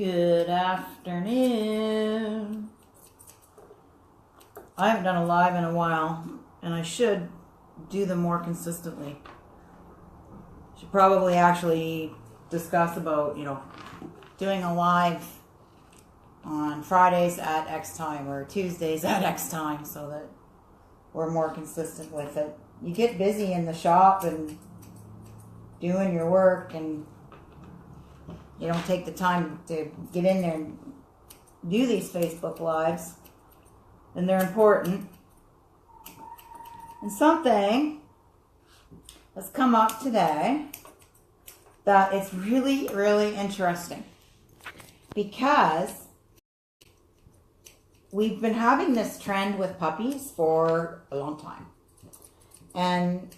Good afternoon. I haven't done a live in a while, and I should do them more consistently. Should probably actually discuss about, doing a live on Fridays at X time or Tuesdays at X time so that we're more consistent with it. You get busy in the shop and doing your work, and you don't take the time to get in there and do these Facebook Lives. And they're important. And something has come up today that it's really, really interesting. Because we've been having this trend with puppies for a long time. And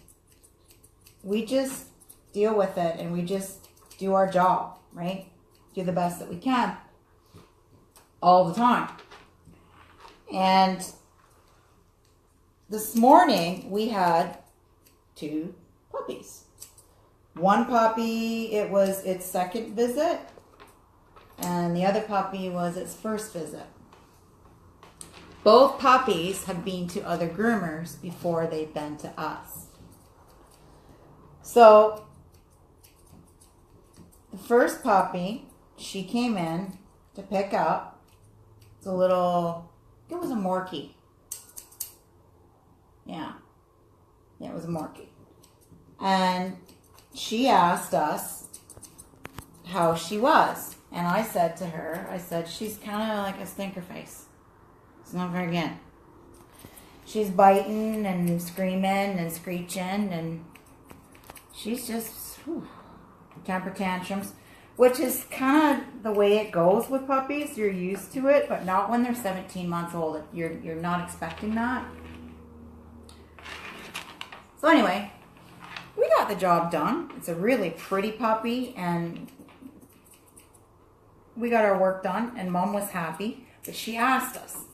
we just deal with it and we just do our job, right? Do the best that we can all the time. And this morning we had 2 puppies. One puppy, it was its second visit, and the other puppy was its first visit. Both puppies have been to other groomers before they've been to us. So the first puppy, she came in to pick up. It's a little, it was a Morkie. Yeah, it was a Morkie. And she asked us how she was. And I said to her, she's kind of like a stinker face. It's not very good. She's biting and screaming and screeching, and she's just temper tantrums, which is kind of the way it goes with puppies. You're used to it, but not when they're 17 months old. You're not expecting that. So anyway, we got the job done. It's a really pretty puppy, and we got our work done, and Mom was happy. But she asked us,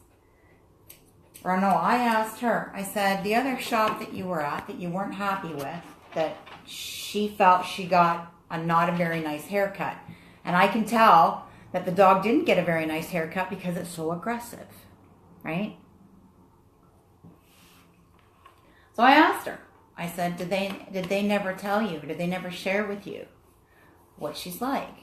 or no, I asked her. I said, the other shop that you were at that you weren't happy with, that she felt she got not a very nice haircut. And I can tell that the dog didn't get a very nice haircut because it's so aggressive, right? So I asked her. I said, did they never tell you? Did they never share with you what she's like?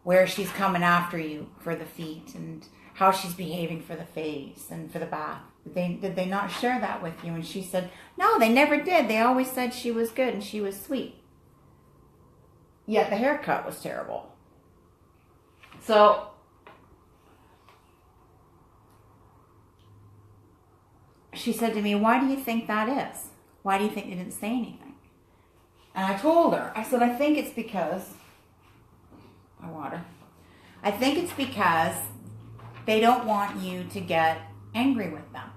Where she's coming after you for the feet, and how she's behaving for the face and for the bath? Did they not share that with you? And she said, no, they never did. They always said she was good and she was sweet. Yet the haircut was terrible. So she said to me, why do you think that is? Why do you think they didn't say anything? And I told her, I said, I think it's because, my water, I think it's because they don't want you to get angry with them.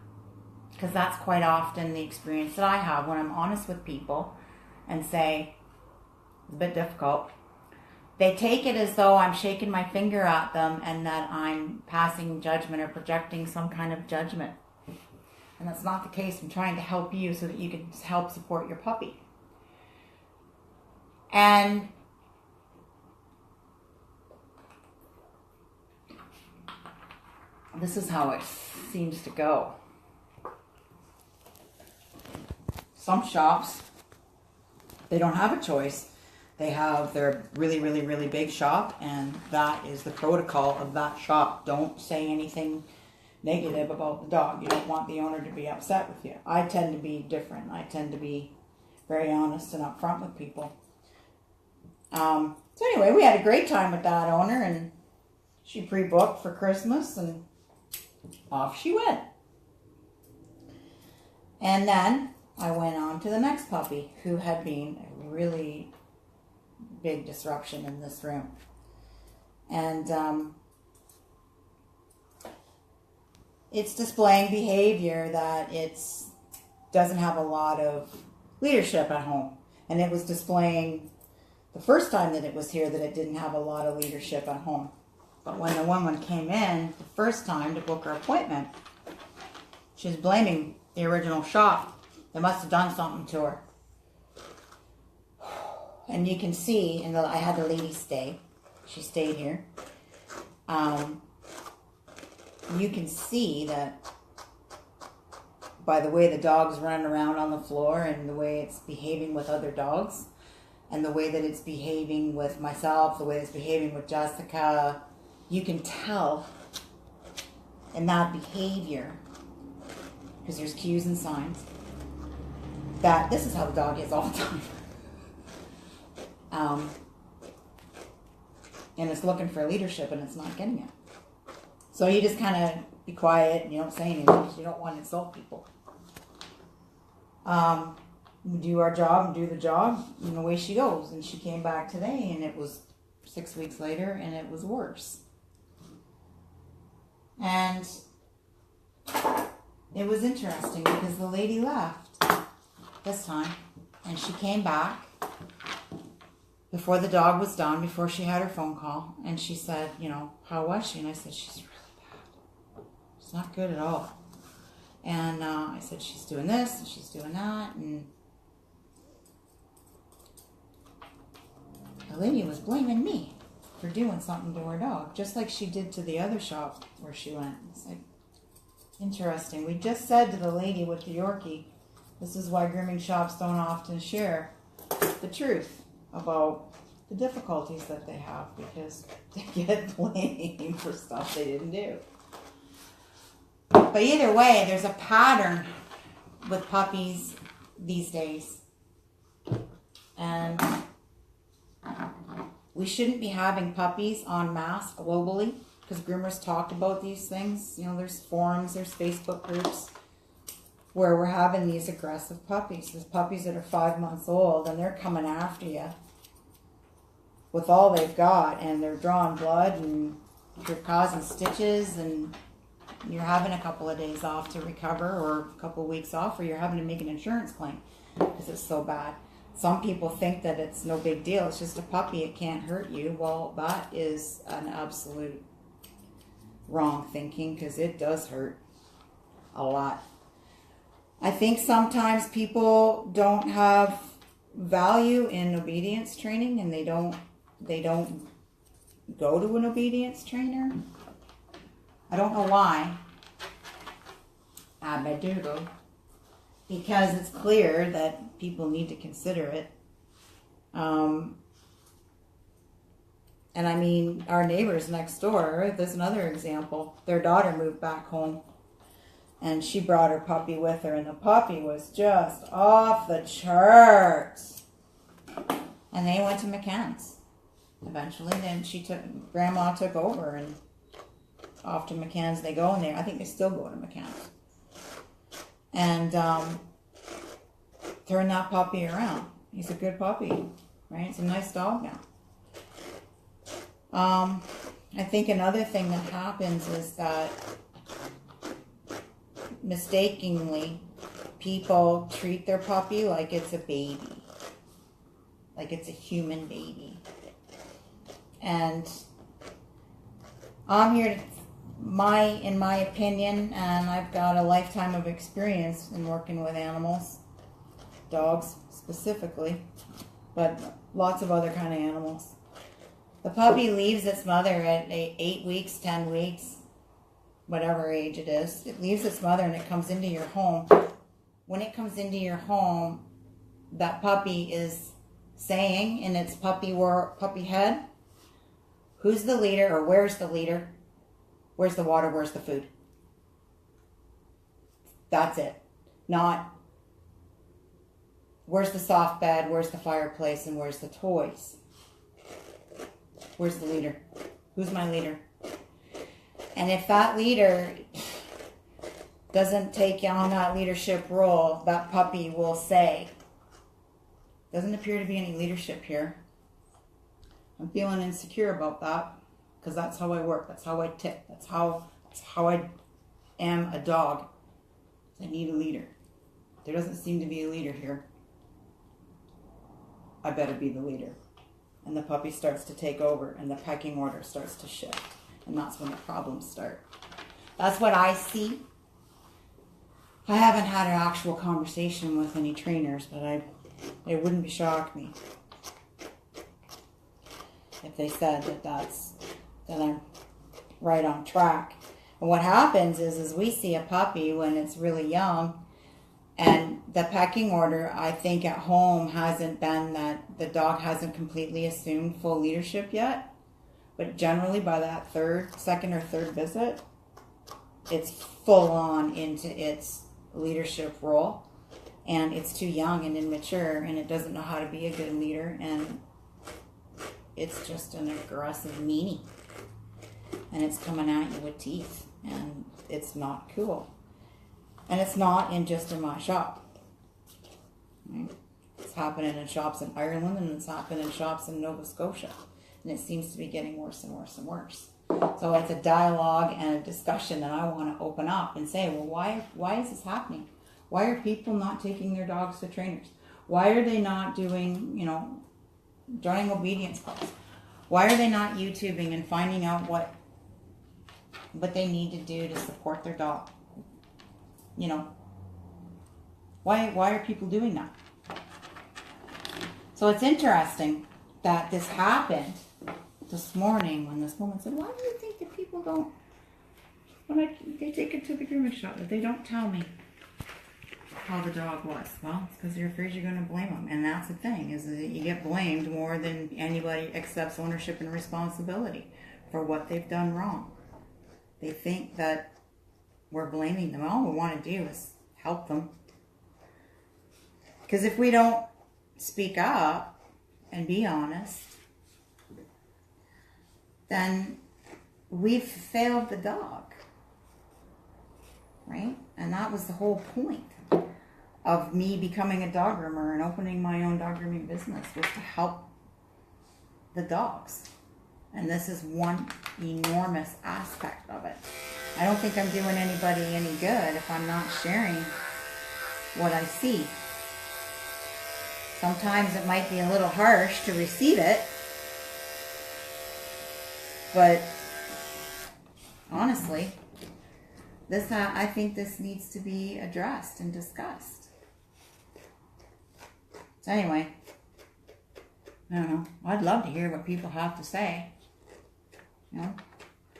Because that's quite often the experience that I have when I'm honest with people and say, it's a bit difficult. They take it as though I'm shaking my finger at them and that I'm passing judgment or projecting some kind of judgment. And that's not the case. I'm trying to help you so that you can help support your puppy. And this is how it seems to go. Some shops, they don't have a choice. They have their really, really, really big shop, and that is the protocol of that shop. Don't say anything negative about the dog. You don't want the owner to be upset with you. I tend to be different. I tend to be very honest and upfront with people. So anyway, we had a great time with that owner, and she pre-booked for Christmas, and off she went. And then I went on to the next puppy, who had been a really big disruption in this room. And it's displaying behavior that doesn't have a lot of leadership at home. And it was displaying the first time that it was here that it didn't have a lot of leadership at home. But when the woman came in the first time to book her appointment, she was blaming the original shop. They must have done something to her. And you can see, I had the lady stay, She stayed here. You can see that by the way the dog's running around on the floor and the way it's behaving with other dogs and the way that it's behaving with myself, the way it's behaving with Jessica, you can tell in that behavior, because there's cues and signs, that this is how the dog is all the time. And it's looking for leadership and it's not getting it. So you just kind of be quiet and you don't say anything because you don't want to insult people. We do our job and do the job, and away she goes. And she came back today, and it was 6 weeks later, and it was worse. And it was interesting because the lady left this time, and she came back before the dog was done, before she had her phone call, and she said, you know, how was she? And I said, she's really bad. She's not good at all. And I said, she's doing this, and she's doing that, and the lady was blaming me for doing something to her dog, just like she did to the other shop where she went. It's like, interesting. We just said to the lady with the Yorkie, this is why grooming shops don't often share the truth about the difficulties that they have, because they get blamed for stuff they didn't do. But either way, there's a pattern with puppies these days. And we shouldn't be having puppies en masse globally, because groomers talked about these things. You know, there's forums, there's Facebook groups where we're having these aggressive puppies. There's puppies that are 5 months old and they're coming after you with all they've got, and they're drawing blood and you're causing stitches, and you're having a couple of days off to recover, or a couple of weeks off, or you're having to make an insurance claim because it's so bad. Some people think that it's no big deal. It's just a puppy. It can't hurt you. Well, that is an absolute wrong thinking, because it does hurt a lot. I think sometimes people don't have value in obedience training, and they don't go to an obedience trainer. I don't know why. Abadoodle. Because it's clear that people need to consider it. And I mean, our neighbors next door, there's another example. Their daughter moved back home, and she brought her puppy with her, and the puppy was just off the charts. And they went to McCann's. Eventually, then Grandma took over, and off to McCann's they go, and I think they still go to McCann's. And turn that puppy around. He's a good puppy, right? It's a nice dog now. I think another thing that happens is that mistakenly people treat their puppy like it's a baby, like it's a human baby. And I'm here to, in my opinion, and I've got a lifetime of experience in working with animals, dogs specifically, but lots of other kind of animals. The puppy leaves its mother at 8 weeks, 10 weeks, whatever age it is. It leaves its mother and it comes into your home. When it comes into your home, that puppy is saying in its puppy head, who's the leader, or where's the leader? Where's the water? Where's the food? That's it. Not where's the soft bed, where's the fireplace, and where's the toys? Where's the leader? Who's my leader? And if that leader doesn't take on that leadership role, that puppy will say, doesn't appear to be any leadership here. I'm feeling insecure about that, because that's how I work. That's how I tick. That's how I am a dog. I need a leader. There doesn't seem to be a leader here. I better be the leader. And the puppy starts to take over, and the pecking order starts to shift. And that's when the problems start. That's what I see. I haven't had an actual conversation with any trainers, but it wouldn't shock me. if they said that I'm right on track. And what happens is we see a puppy when it's really young, and the pecking order, I think, at home hasn't been that the dog hasn't completely assumed full leadership yet. But generally by that second or third visit, it's full on into its leadership role. And it's too young and immature, and it doesn't know how to be a good leader, and it's just an aggressive meanie. And it's coming at you with teeth, and it's not cool. And it's not just in my shop. Right? It's happening in shops in Ireland, and it's happening in shops in Nova Scotia. And it seems to be getting worse and worse and worse. So it's a dialogue and a discussion that I want to open up and say, well, why is this happening? Why are people not taking their dogs to trainers? Why are they not doing, joining obedience calls? Why are they not YouTubing and finding out what they need to do to support their dog? Why are people doing that? So it's interesting that this happened this morning when this woman said, why do you think that people don't, when they take it to the grooming shop, that they don't tell me how the dog was? Well, it's because they're afraid you're going to blame them. And that's the thing, is that you get blamed more than anybody accepts ownership and responsibility for what they've done wrong. They think that we're blaming them. All we want to do is help them. Because if we don't speak up and be honest, then we've failed the dog. Right? And that was the whole point of me becoming a dog groomer and opening my own dog grooming business, was to help the dogs. And this is one enormous aspect of it. I don't think I'm doing anybody any good if I'm not sharing what I see. Sometimes it might be a little harsh to receive it, but honestly, I think this needs to be addressed and discussed. So anyway, I don't know. I'd love to hear what people have to say.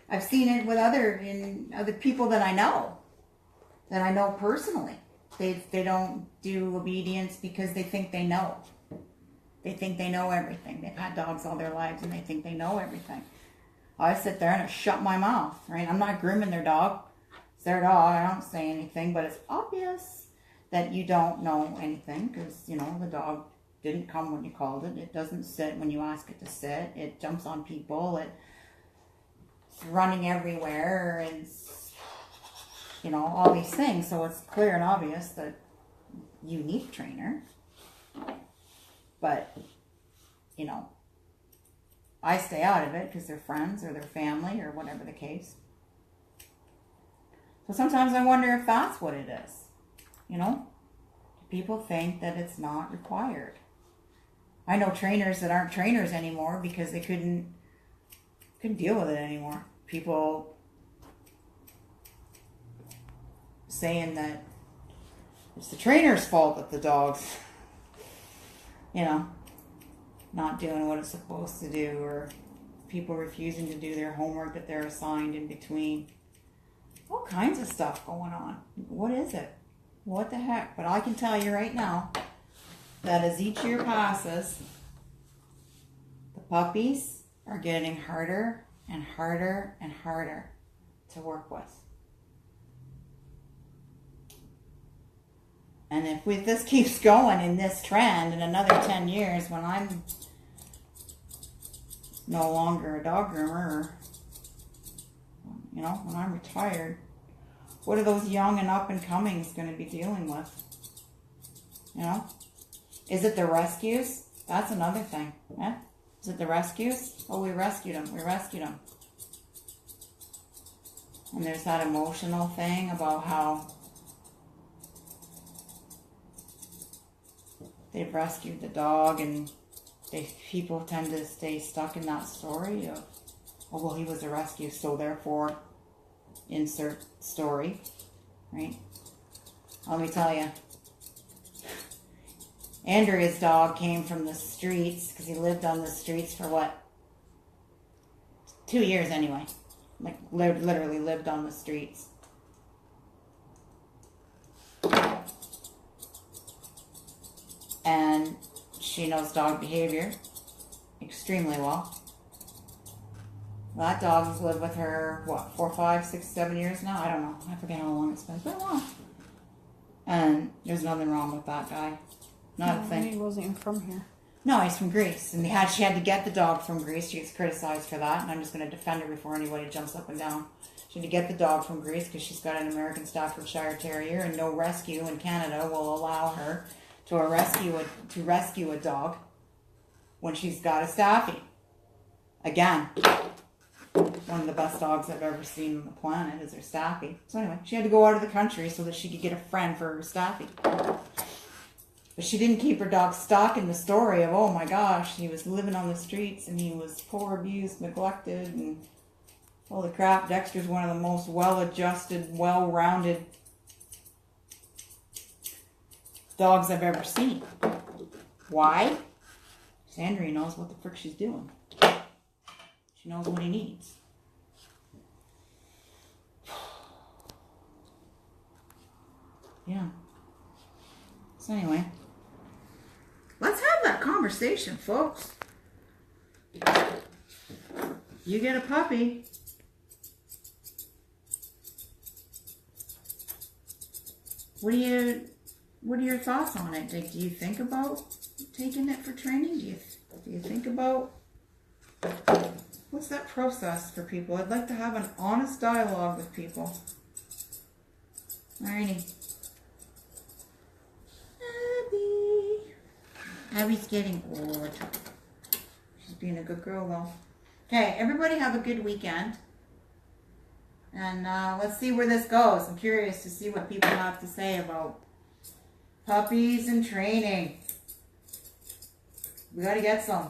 I've seen it with other people that I know personally. They don't do obedience because they think they know. They think they know everything. They've had dogs all their lives and they think they know everything. I sit there and I shut my mouth, right? I'm not grooming their dog. It's their dog. I don't say anything, but it's obvious that you don't know anything because, the dog didn't come when you called it. It doesn't sit when you ask it to sit. It jumps on people. It's running everywhere and, all these things. So it's clear and obvious that you need a trainer. But, I stay out of it because they're friends or their family or whatever the case. So sometimes I wonder if that's what it is. Do people think that it's not required? I know trainers that aren't trainers anymore because they couldn't deal with it anymore. People saying that it's the trainer's fault that the dog's, not doing what it's supposed to do, or people refusing to do their homework that they're assigned in between. All kinds of stuff going on. What is it? What the heck? But I can tell you right now that as each year passes, the puppies are getting harder and harder and harder to work with. And if this keeps going in this trend in another 10 years, when I'm no longer a dog groomer, or, when I'm retired, what are those young and up and comings going to be dealing with? Is it the rescues? That's another thing. Yeah? Is it the rescues? Oh, we rescued them. We rescued them. And there's that emotional thing about how they've rescued the dog, and people tend to stay stuck in that story of, oh, well, he was a rescue, so therefore, insert story, right? Let me tell you, Andrea's dog came from the streets, because he lived on the streets for 2 years anyway. Like, literally lived on the streets. And she knows dog behavior extremely well. That dog has lived with her, what, 4, 5, 6, 7 years now? I don't know. I forget how long it's been. It's been a while. And there's nothing wrong with that guy. Not a thing. He wasn't even from here. No, he's from Greece. And she had to get the dog from Greece. She gets criticized for that. And I'm just going to defend her before anybody jumps up and down. She had to get the dog from Greece because she's got an American Staffordshire Terrier. And no rescue in Canada will allow her to rescue a dog when she's got a Staffy. Again, one of the best dogs I've ever seen on the planet is her Staffy. So anyway, she had to go out of the country so that she could get a friend for her Staffy. But she didn't keep her dog stuck in the story of, oh my gosh, he was living on the streets and he was poor, abused, neglected, and holy crap, Dexter's one of the most well-adjusted, well-rounded dogs I've ever seen. Why? Sandra knows what the frick she's doing. She knows what he needs. Yeah. So anyway, let's have that conversation, folks. You get a puppy. What are your thoughts on it? Do you think about taking it for training? Do you think about what's that process for people? I'd like to have an honest dialogue with people. Alrighty. Abby's getting bored. She's being a good girl though. Okay, everybody have a good weekend. And let's see where this goes. I'm curious to see what people have to say about puppies and training. We gotta get some.